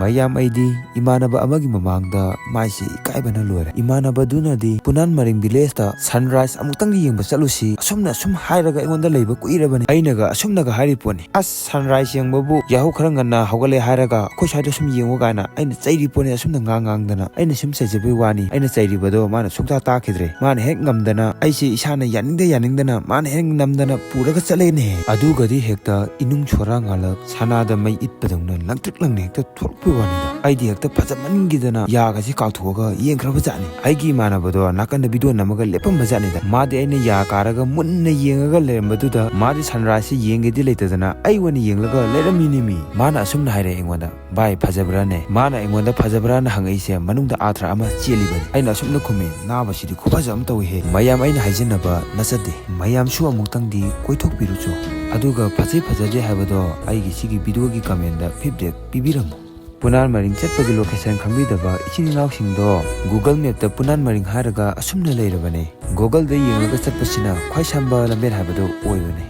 mayam aidi imanaba amagi mamangda maisi ikaibana lore imanaba dunadi punan maring village ta sunrise amutang yengba chalusi asumna sum hairaga ingonda leiba kuirabani ainaga asumnaga hariponi as sunrise yengbabu yahu kharanganna hogale hairaga khoi saida sum yengo gana aina chairi poni asumna ngangangdana aina sim sajabe wani aina chairi bado mana sukta ta khidre mana hek ngamdana aisi isana yaningdana mana hek namdana puraga chalene adugadi hekta inung chora ngala sanada mai itpadongna langtrik langne hekta thorpu wani aidi hekta phajamanngidana yaga si kauthoga yengkhra bajani aigi manabado nakanda video namaga lepam bajani da madi aina ya karaga munna yengaga lerembaduda madi sunrise yengedi leitadana ai wani yenglaga leramini mi mana asumna haire engwanda bai phajabrane mana engwanda phajabrana hangaise manungda athra ama chelibani aina asumna khumi naba sidi khubajam tawi he mayam aina haijinaba nasade mayam su amutangdi koithok piruchu aduga phajai phajaje habado aigi sigi video gi comment da feedback pibiram punan maring chatpagi location khambidaba ichini nausingdo google map ta punan maring haraga asumna leirabane google da yengaga chatpasina khwai samba lamber habado oibane